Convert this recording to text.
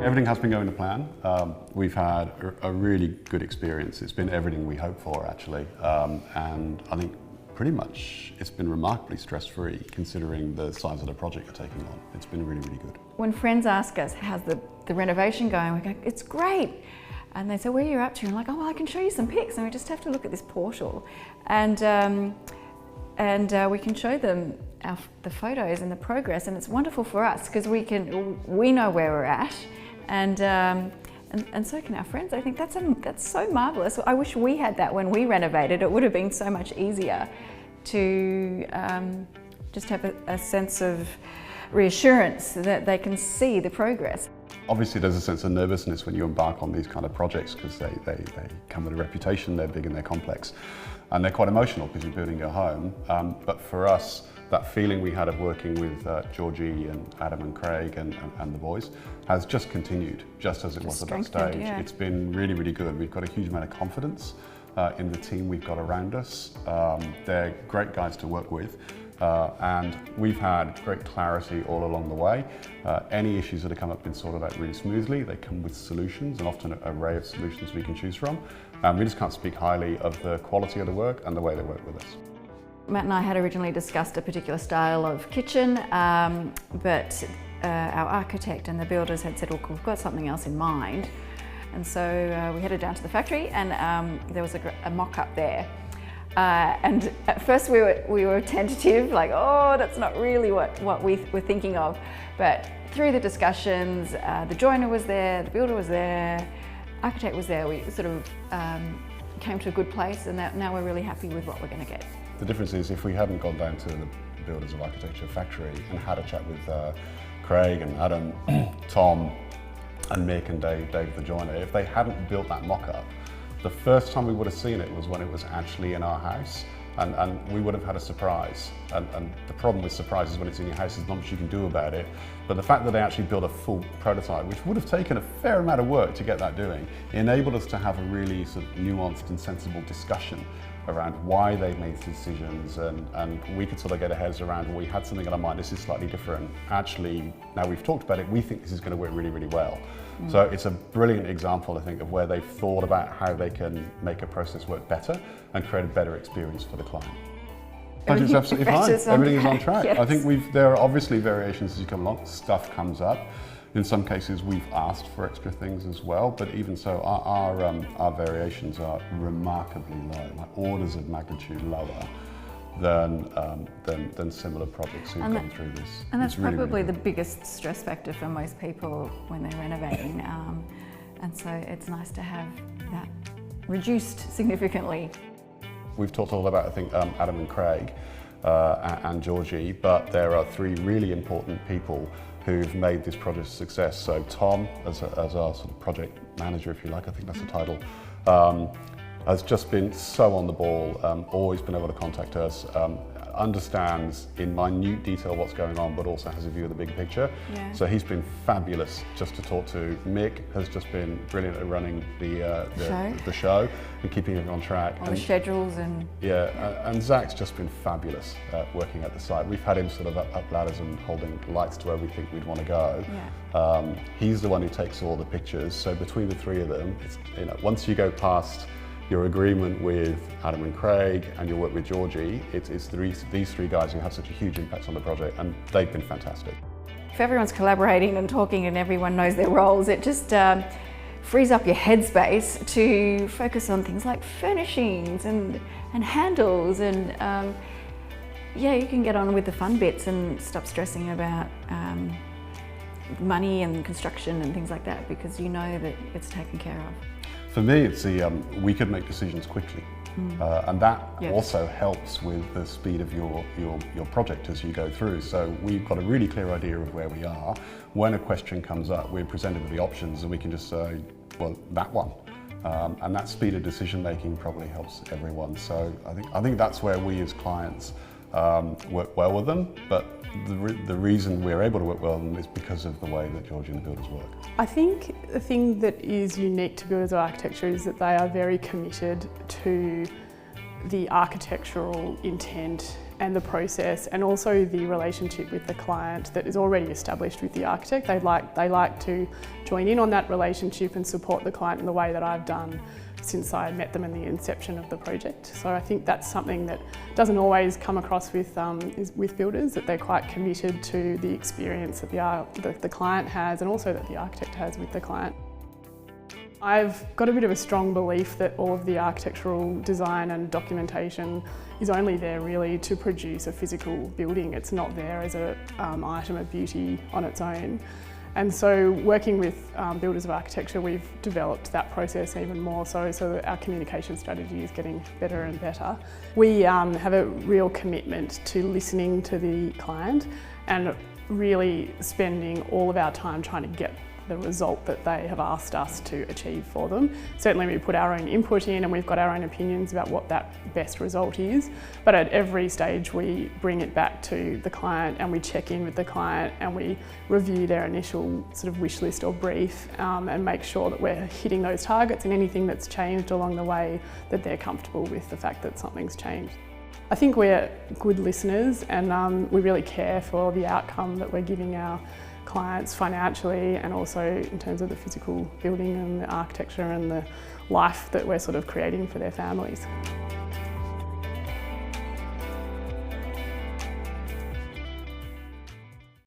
Everything has been going to plan. We've had a really good experience. It's been everything we hoped for, actually. And I think pretty much it's been remarkably stress-free considering the size of the project you're taking on. It's been really, really good. When friends ask us, how's the renovation going? We go, it's great. And they say, where are you up to? And I'm like, oh, well, I can show you some pics. And we just have to look at this portal. And we can show them the photos and the progress. And it's wonderful for us because we know where we're at. And so can our friends. I think that's so marvellous. I wish we had that when we renovated. It would have been so much easier to just have a sense of reassurance that they can see the progress. Obviously there's a sense of nervousness when you embark on these kind of projects because they come with a reputation, they're big and they're complex. And they're quite emotional because you're building your home. But for us, that feeling we had of working with Georgie and Adam and Craig and the boys has just continued, just as it was at that stage. Yeah. It's been really, really good. We've got a huge amount of confidence in the team we've got around us. They're great guys to work with. And we've had great clarity all along the way. Any issues that have come up have been sorted out really smoothly. They come with solutions, and often an array of solutions we can choose from. We just can't speak highly of the quality of the work and the way they work with us. Matt and I had originally discussed a particular style of kitchen, but our architect and the builders had said, look, we've got something else in mind. And so we headed down to the factory, and there was a mock-up there. And at first we were tentative, like, oh, that's not really what we were thinking of. But through the discussions, the joiner was there, the builder was there, architect was there, we sort of came to a good place, and now we're really happy with what we're going to get. The difference is if we hadn't gone down to the Builders of Architecture factory and had a chat with Craig and Adam, Tom and Mick and Dave the joiner, if they hadn't built that mock-up, the first time we would have seen it was when it was actually in our house, and we would have had a surprise. And the problem with surprises when it's in your house is not much you can do about it, but the fact that they actually built a full prototype, which would have taken a fair amount of work to get that doing, enabled us to have a really sort of nuanced and sensible discussion around why they made decisions, and we could sort of get our heads around, well, we had something in our mind, this is slightly different. Actually, now we've talked about it, we think this is going to work really, really well. So it's a brilliant example, I think, of where they've thought about how they can make a process work better and create a better experience for the client. Budget's absolutely fine. Everything is on track. Yes. I think there are obviously variations as you come along. Stuff comes up. In some cases, we've asked for extra things as well, but even so, our variations are remarkably low, like orders of magnitude lower than similar projects who've gone through this. And that's really, probably the biggest stress factor for most people when they're renovating. And so it's nice to have that reduced significantly. We've talked all about, I think, Adam and Craig and Georgie, but there are three really important people who've made this project a success. So Tom, as our sort of project manager, if you like, I think that's the title, has just been so on the ball, always been able to contact us, understands in minute detail what's going on, but also has a view of the big picture. Yeah. So he's been fabulous just to talk to. Mick has just been brilliant at running the show and keeping it on track. All the schedules and... Yeah, and Zach's just been fabulous at working at the site. We've had him sort of up ladders and holding lights to where we think we'd want to go. Yeah. He's the one who takes all the pictures. So between the three of them, it's, once you go past your agreement with Adam and Craig and your work with Georgie, it's these three guys who have such a huge impact on the project, and they've been fantastic. If everyone's collaborating and talking and everyone knows their roles, it just frees up your headspace to focus on things like furnishings and handles, and yeah, you can get on with the fun bits and stop stressing about money and construction and things like that, because you know that it's taken care of. For me, it's we could make decisions quickly, and that also helps with the speed of your project as you go through. So we've got a really clear idea of where we are. When a question comes up, we're presented with the options, and we can just say, well, that one. And that speed of decision making probably helps everyone. So I think that's where we as clients work well with them, but the reason we're able to work well with them is because of the way that Georgie and the builders work. I think the thing that is unique to Builders of Architecture is that they are very committed to the architectural intent and the process, and also the relationship with the client that is already established with the architect. They like to join in on that relationship and support the client in the way that I've done since I met them in the inception of the project. So I think that's something that doesn't always come across with builders, that they're quite committed to the experience that the client has and also that the architect has with the client. I've got a bit of a strong belief that all of the architectural design and documentation is only there really to produce a physical building. It's not there as an item of beauty on its own. And so working with builders of architecture, we've developed that process even more so that our communication strategy is getting better and better. We have a real commitment to listening to the client and really spending all of our time trying to get the result that they have asked us to achieve for them. Certainly we put our own input in and we've got our own opinions about what that best result is, but at every stage we bring it back to the client and we check in with the client and we review their initial sort of wish list or brief and make sure that we're hitting those targets, and anything that's changed along the way that they're comfortable with the fact that something's changed. I think we're good listeners and we really care for the outcome that we're giving our clients financially and also in terms of the physical building and the architecture and the life that we're sort of creating for their families.